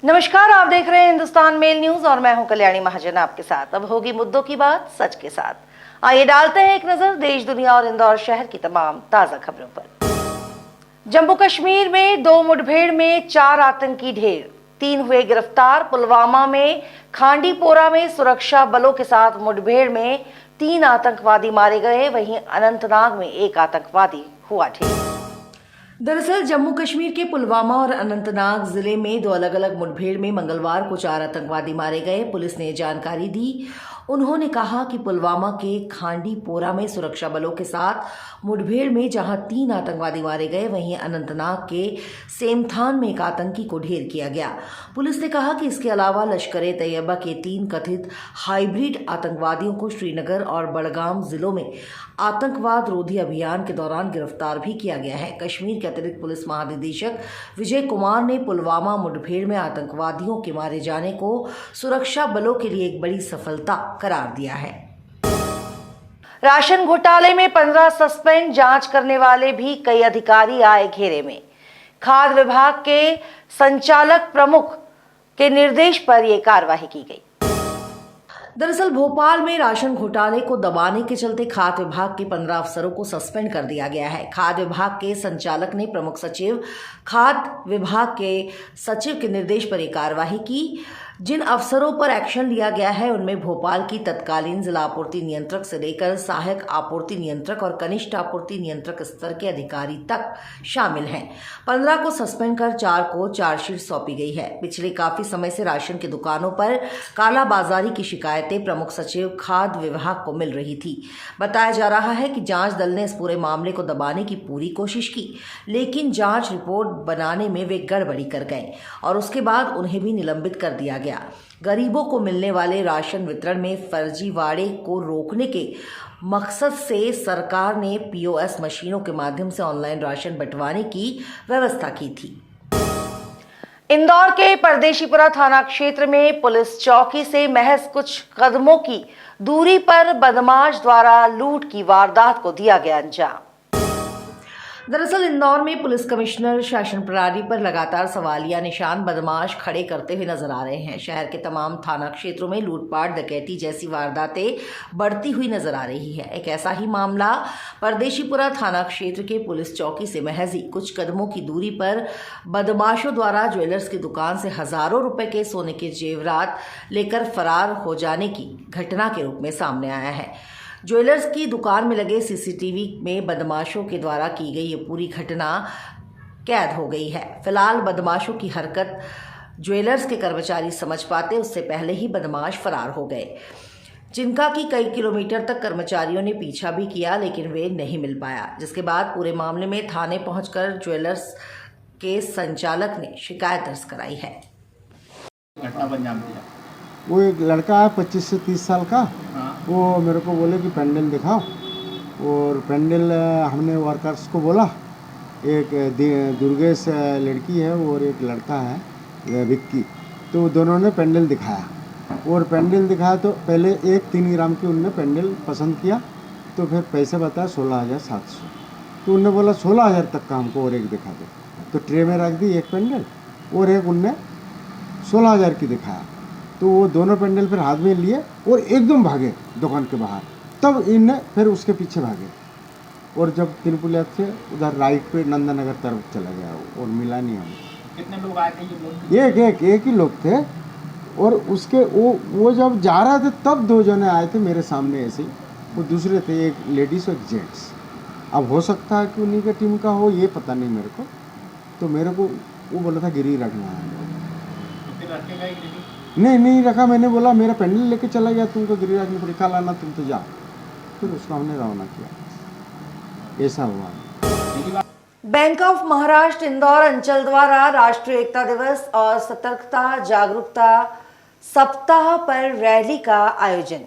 नमस्कार, आप देख रहे हैं हिंदुस्तान मेल न्यूज और मैं हूं कल्याणी महाजन आपके साथ। अब होगी मुद्दों की बात सच के साथ। आइए डालते हैं एक नजर देश, दुनिया और इंदौर शहर की तमाम ताजा खबरों पर। जम्मू कश्मीर में 2 मुठभेड़ में 4 आतंकी ढेर, 3 हुए गिरफ्तार। पुलवामा में खांडीपोरा में सुरक्षा बलों के साथ मुठभेड़ में 3 आतंकवादी मारे गए, वहीं अनंतनाग में 1 आतंकवादी हुआ ढेर। दरअसल जम्मू कश्मीर के पुलवामा और अनंतनाग जिले में 2 अलग अलग मुठभेड़ में मंगलवार को 4 आतंकवादी मारे गए। पुलिस ने जानकारी दी। उन्होंने कहा कि पुलवामा के खांडीपोरा में सुरक्षा बलों के साथ मुठभेड़ में जहां 3 आतंकवादी मारे गए, वहीं अनंतनाग के सेमथान में 1 आतंकी को ढेर किया गया। पुलिस ने कहा कि इसके अलावा लश्कर-ए तैयबा के 3 कथित हाइब्रिड आतंकवादियों को श्रीनगर और बड़गाम जिलों में आतंकवाद रोधी अभियान के दौरान गिरफ्तार भी किया गया है। कश्मीर के अतिरिक्त पुलिस महानिदेशक विजय कुमार ने पुलवामा मुठभेड़ में आतंकवादियों के मारे जाने को सुरक्षा बलों के लिए एक बड़ी सफलता करार दिया है। राशन घोटाले में 15 सस्पेंड, जांच करने वाले भी कई अधिकारी आए घेरे में। खाद्य विभाग के संचालक प्रमुख के निर्देश पर यह कार्रवाई की गई। दरअसल भोपाल में राशन घोटाले को दबाने के चलते खाद्य विभाग के 15 अफसरों को सस्पेंड कर दिया गया है। खाद्य विभाग के संचालक ने प्रमुख सचिव, खाद्य विभाग के सचिव के निर्देश पर यह कार्रवाई की। जिन अफसरों पर एक्शन लिया गया है उनमें भोपाल की तत्कालीन जिला आपूर्ति नियंत्रक से लेकर सहायक आपूर्ति नियंत्रक और कनिष्ठ आपूर्ति नियंत्रक स्तर के अधिकारी तक शामिल हैं। 15 को सस्पेंड कर 4 को चार्जशीट सौंपी गई है। पिछले काफी समय से राशन की दुकानों पर कालाबाजारी की शिकायतें प्रमुख सचिव खाद्य विभाग को मिल रही थी। बताया जा रहा है कि जांच दल ने इस पूरे मामले को दबाने की पूरी कोशिश की, लेकिन जांच रिपोर्ट बनाने में वे गड़बड़ी कर गए और उसके बाद उन्हें भी निलंबित कर दिया गया। गरीबों को मिलने वाले राशन वितरण में फर्जीवाड़े को रोकने के मकसद से सरकार ने पीओएस मशीनों के माध्यम से ऑनलाइन राशन बंटवाने की व्यवस्था की थी। इंदौर के परदेशीपुरा थाना क्षेत्र में पुलिस चौकी से महज कुछ कदमों की दूरी पर बदमाश द्वारा लूट की वारदात को दिया गया अंजाम। दरअसल इंदौर में पुलिस कमिश्नर शासन प्रणाली पर लगातार सवालिया निशान बदमाश खड़े करते हुए नजर आ रहे हैं। शहर के तमाम थाना क्षेत्रों में लूटपाट, डकैती जैसी वारदातें बढ़ती हुई नजर आ रही है। एक ऐसा ही मामला परदेशीपुरा थाना क्षेत्र के पुलिस चौकी से महज ही कुछ कदमों की दूरी पर बदमाशों द्वारा ज्वेलर्स की दुकान से हजारों रुपए के सोने के जेवरात लेकर फरार हो जाने की घटना के रूप में सामने आया है। ज्वेलर्स की दुकान में लगे सीसीटीवी में बदमाशों के द्वारा की गई ये पूरी घटना कैद हो गई है। फिलहाल बदमाशों की हरकत ज्वेलर्स के कर्मचारी समझ पाते उससे पहले ही बदमाश फरार हो गए, जिनका कि कई किलोमीटर तक कर्मचारियों ने पीछा भी किया, लेकिन वे नहीं मिल पाया। जिसके बाद पूरे मामले में थाने पहुंचकर ज्वेलर्स के संचालक ने शिकायत दर्ज कराई है। घटना को अंजाम दिया। वो एक लड़का है 25 से 30 साल का। वो मेरे को बोले कि पेंडल दिखाओ, और पेंडल हमने वर्कर्स को बोला। एक दुर्गेश लड़की है और एक लड़का है विक्की, तो दोनों ने पेंडल दिखाया। और पेंडल दिखाया तो पहले एक 3 ग्राम की उनने पेंडल पसंद किया, तो फिर पैसे बताया 16,700। तो उनने बोला 16,000 तक का हमको और एक दिखा दे। तो ट्रे में रख दी एक पेंडल, और एक उनने 16,000 की दिखाया। तो वो दोनों पेंडल फिर हाथ में लिए और एकदम भागे दुकान के बाहर। तब इनने फिर उसके पीछे भागे, और जब तिनपुलिया से उधर राइट पे नंदनगर तरफ चला गया और मिला नहीं हमें। कितने लोग आए थे ये लोग? एक ही लोग थे। और उसके वो जब जा रहे थे तब 2 जने आए थे मेरे सामने ऐसे ही। वो दूसरे थे, एक लेडीज़ और एक जेंट्स। अब हो सकता है कि उन्हीं का टीम का हो, ये पता नहीं मेरे को। तो मेरे को वो बोला था गिरी रखना है। तो फिर रखे गए गिरी? नहीं रखा। मैंने बोला मेरा पेंडल लेके चला गया, तुमको गिरिराज में परीक्षा लाना, तुम तो जाओ। फिर उसको हमने रवाना किया। ऐसा हुआ। बैंक ऑफ महाराष्ट्र इंदौर अंचल द्वारा राष्ट्रीय एकता दिवस और सतर्कता जागरूकता सप्ताह पर रैली का आयोजन।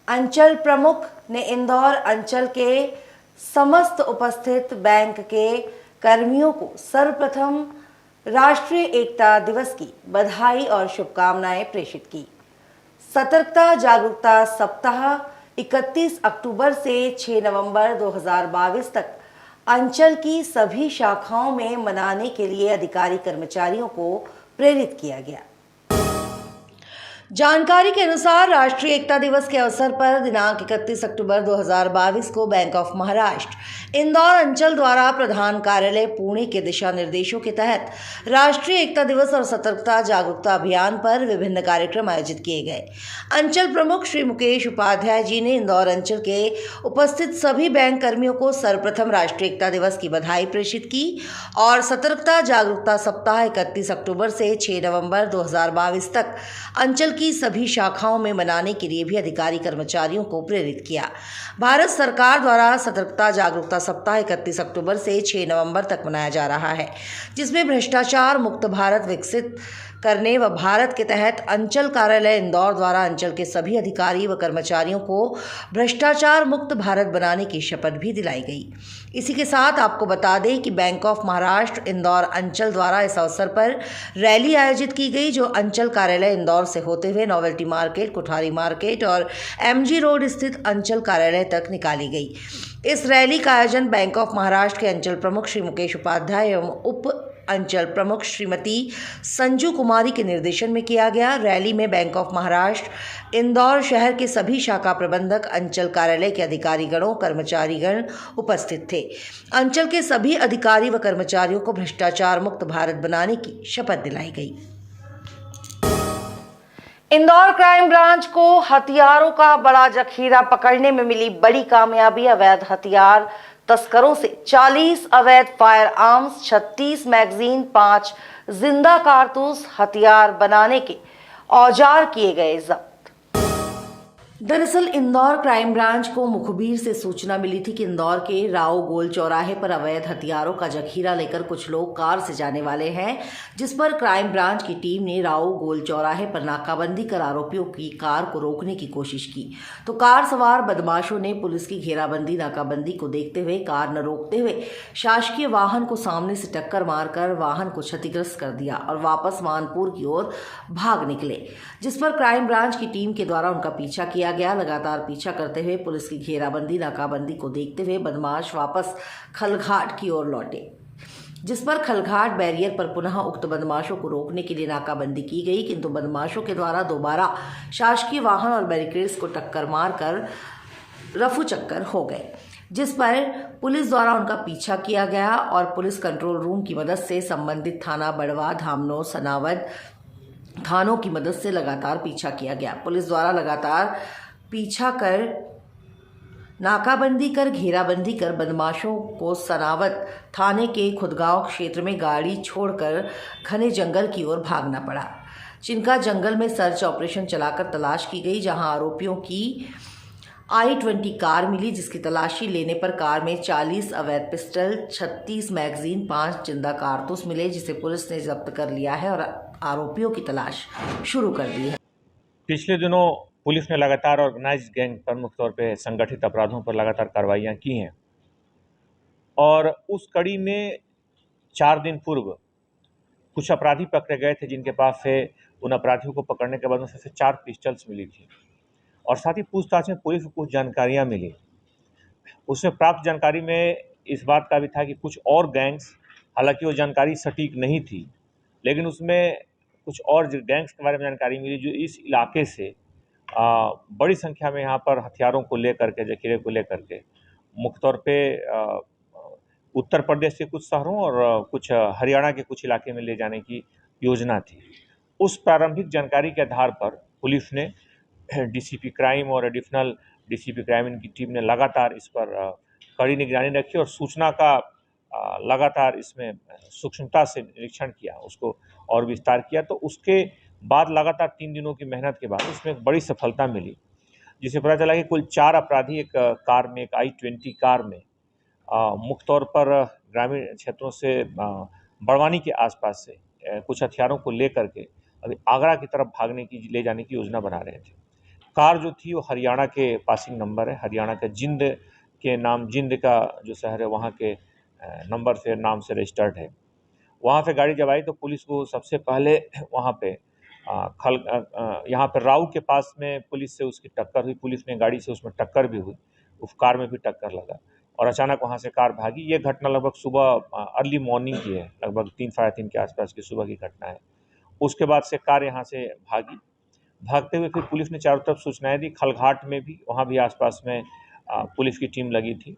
अंचल प्रमुख ने इंदौर अंचल के समस्त उपस्थित बैंक के कर्मियों को सर्वप्रथम राष्ट्रीय एकता दिवस की बधाई और शुभकामनाएं प्रेषित की। सतर्कता जागरूकता सप्ताह 31 अक्टूबर से 6 नवंबर 2022 तक अंचल की सभी शाखाओं में मनाने के लिए अधिकारी कर्मचारियों को प्रेरित किया गया। जानकारी के अनुसार राष्ट्रीय एकता दिवस के अवसर पर दिनांक 31 अक्टूबर 2022 को बैंक ऑफ महाराष्ट्र इंदौर अंचल द्वारा प्रधान कार्यालय पुणे के दिशा निर्देशों के तहत राष्ट्रीय एकता दिवस और सतर्कता जागरूकता अभियान पर विभिन्न कार्यक्रम आयोजित किए गए। अंचल प्रमुख श्री मुकेश उपाध्याय जी ने इंदौर अंचल के उपस्थित सभी बैंक कर्मियों को सर्वप्रथम राष्ट्रीय एकता दिवस की बधाई प्रेषित की और सतर्कता जागरूकता सप्ताह 31 अक्टूबर से 6 नवंबर 2022 तक अंचल की सभी शाखाओं में मनाने के लिए भी अधिकारी कर्मचारियों को प्रेरित किया। भारत सरकार द्वारा सतर्कता जागरूकता सप्ताह 31 अक्टूबर से 6 नवंबर तक मनाया जा रहा है, जिसमें भ्रष्टाचार मुक्त भारत विकसित करने व भारत के तहत अंचल कार्यालय इंदौर द्वारा अंचल के सभी अधिकारी व कर्मचारियों को भ्रष्टाचार मुक्त भारत बनाने की शपथ भी दिलाई गई। इसी के साथ आपको बता दें कि बैंक ऑफ महाराष्ट्र इंदौर अंचल द्वारा इस अवसर पर रैली आयोजित की गई, जो अंचल कार्यालय इंदौर से होते हुए नोवेल्टी मार्केट, कोठारी मार्केट और एमजी रोड स्थित अंचल कार्यालय तक निकाली गई। इस रैली का आयोजन बैंक ऑफ महाराष्ट्र के अंचल प्रमुख श्री मुकेश उपाध्याय एवं उप अंचल प्रमुख श्रीमती संजू कुमारी के निर्देशन में किया गया। रैली में बैंक ऑफ महाराष्ट्र इंदौर शहर के सभी शाखा प्रबंधक, अंचल कार्यालय के अधिकारीगणों, कर्मचारीगण उपस्थित थे। अंचल के सभी अधिकारी व कर्मचारियों को भ्रष्टाचार मुक्त भारत बनाने की शपथ दिलाई गई। इंदौर क्राइम ब्रांच को हथियारों का बड़ा जखीरा पकड़ने में मिली बड़ी कामयाबी। अवैध हथियार तस्करों से 40 अवैध फायर आर्म्स, 36 मैगजीन, 5 जिंदा कारतूस, हथियार बनाने के औजार किए गए जब्त। दरअसल इंदौर क्राइम ब्रांच को मुखबिर से सूचना मिली थी कि इंदौर के राव गोल चौराहे पर अवैध हथियारों का जखीरा लेकर कुछ लोग कार से जाने वाले हैं, जिस पर क्राइम ब्रांच की टीम ने राव गोल चौराहे पर नाकाबंदी कर आरोपियों की कार को रोकने की कोशिश की, तो कार सवार बदमाशों ने पुलिस की घेराबंदी नाकाबंदी को देखते हुए कार न रोकते हुए शासकीय वाहन को सामने से टक्कर मारकर वाहन को क्षतिग्रस्त कर दिया और वापस मानपुर की ओर भाग निकले, जिस पर क्राइम ब्रांच की टीम के द्वारा उनका पीछा किया गया। लगातार पीछा करते हुए पुलिस की घेराबंदी नाकाबंदी को देखते हुए बदमाश वापस खलघाट की ओर लौटे, जिस पर खलघाट बैरियर पर पुनः उक्त बदमाशों को रोकने के लिए नाकाबंदी की गई, किंतु बदमाशों के द्वारा दोबारा शासकीय वाहन और बैरिकेड्स को टक्कर मारकर रफू चक्कर हो गए, जिस पर पुलिस द्वारा उनका पीछा किया गया और पुलिस कंट्रोल रूम की मदद से संबंधित थाना बड़वा, धामनो, सनावद थानों की मदद से लगातार पीछा किया गया। पुलिस द्वारा लगातार पीछा कर नाकाबंदी कर घेराबंदी कर बदमाशों को सनावत थाने के खुदगांव क्षेत्र में गाड़ी छोड़कर घने जंगल की ओर भागना पड़ा। चिनका जंगल में सर्च ऑपरेशन चलाकर तलाश की गई, जहां आरोपियों की i20 कार मिली, जिसकी तलाशी लेने पर कार में 40 अवैध पिस्टल, 36 मैगजीन, 5 जिंदा कारतूस मिले, जिसे पुलिस ने जब्त कर लिया है और आरोपियों की तलाश शुरू कर दी है। पिछले दिनों पुलिस ने लगातार ऑर्गेनाइज्ड गैंग प्रमुख तौर पे संगठित अपराधों पर लगातार कार्रवाइयाँ की हैं और उस कड़ी में 4 दिन पूर्व कुछ अपराधी पकड़े गए थे, जिनके पास से उन अपराधियों को पकड़ने के बाद उनसे से 4 पिस्टल्स मिली थी और साथ ही पूछताछ में पुलिस को कुछ जानकारियाँ मिली। उसमें प्राप्त जानकारी में इस बात का भी था कि कुछ और गैंग्स, हालांकि वो जानकारी सटीक नहीं थी, लेकिन उसमें कुछ और गैंग्स के बारे में जानकारी मिली जो इस इलाके से बड़ी संख्या में यहाँ पर हथियारों को लेकर के, जखीरे को लेकर के मुख्य तौर पे उत्तर प्रदेश के कुछ शहरों और कुछ हरियाणा के कुछ इलाके में ले जाने की योजना थी। उस प्रारंभिक जानकारी के आधार पर पुलिस ने डीसीपी क्राइम और एडिशनल डीसीपी क्राइम इनकी टीम ने लगातार इस पर कड़ी निगरानी रखी और सूचना का लगातार इसमें सूक्ष्मता से निरीक्षण किया, उसको और विस्तार किया। तो उसके बाद लगातार 3 दिनों की मेहनत के बाद इसमें एक बड़ी सफलता मिली, जिसे पता चला कि कुल 4 अपराधी एक कार में, एक i20 कार में मुख्य तौर पर ग्रामीण क्षेत्रों से बड़वानी के आसपास से कुछ हथियारों को लेकर के अभी आगरा की तरफ ले जाने की योजना बना रहे थे। कार जो थी वो हरियाणा के पासिंग नंबर है, हरियाणा के जिंद के नाम, जिंद का जो शहर है वहाँ के नंबर से नाम से रजिस्टर्ड है। वहाँ से गाड़ी जब आई तो पुलिस को सबसे पहले वहाँ पे यहाँ पर राव के पास में पुलिस से उसकी टक्कर हुई, पुलिस ने गाड़ी से उसमें टक्कर भी हुई, उस कार में भी टक्कर लगा और अचानक वहाँ से कार भागी। ये घटना लगभग सुबह अर्ली मॉर्निंग की है, लगभग 3 साढ़े 3 के आसपास की सुबह की घटना है। उसके बाद से कार यहाँ से भागी। भागते हुए फिर पुलिस ने चारों तरफ सूचनाएं दी, खलघाट में भी, वहाँ भी आसपास में पुलिस की टीम लगी थी।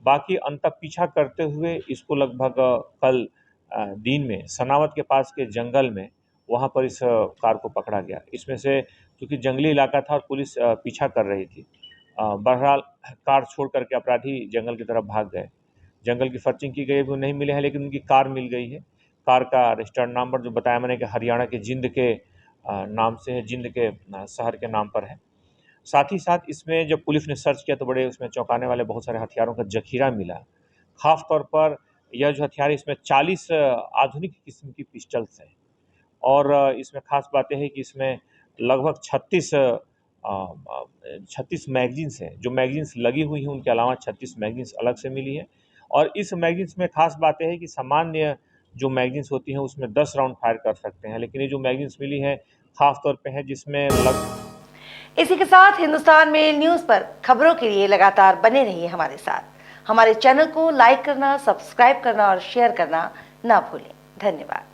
बाकी अंतः पीछा करते हुए इसको लगभग कल दिन में सनावत के पास के जंगल में वहाँ पर इस कार को पकड़ा गया। इसमें से क्योंकि जंगली इलाका था और पुलिस पीछा कर रही थी, बहरहाल कार छोड़ करके अपराधी जंगल की तरफ भाग गए। जंगल की सर्चिंग की गई, वो नहीं मिले हैं, लेकिन उनकी कार मिल गई है। कार का रजिस्टर्ड नंबर जो बताया मैंने कि हरियाणा के जिंद के नाम से है, जिंद के शहर के नाम पर है। साथ ही साथ इसमें जब पुलिस ने सर्च किया तो बड़े उसमें चौंकाने वाले बहुत सारे हथियारों का जखीरा मिला। खास तौर पर यह जो हथियार, इसमें 40 आधुनिक किस्म की पिस्टल्स हैं और इसमें खास बात यह है कि इसमें लगभग 36 मैगजीन्स हैं। जो मैगजीन्स लगी हुई हैं उनके अलावा 36 मैगजीन्स अलग से मिली है। और इस मैगजीन्स में खास बात यह है कि सामान्य जो मैगजीन्स होती हैं उसमें 10 राउंड फायर कर सकते हैं, लेकिन ये जो मैगजीन्स मिली हैं खास तौर पे है जिसमें इसी के साथ हिंदुस्तान मेल न्यूज़ पर खबरों के लिए लगातार बने रहिए हमारे साथ। हमारे चैनल को लाइक करना, सब्सक्राइब करना और शेयर करना ना भूलें। धन्यवाद।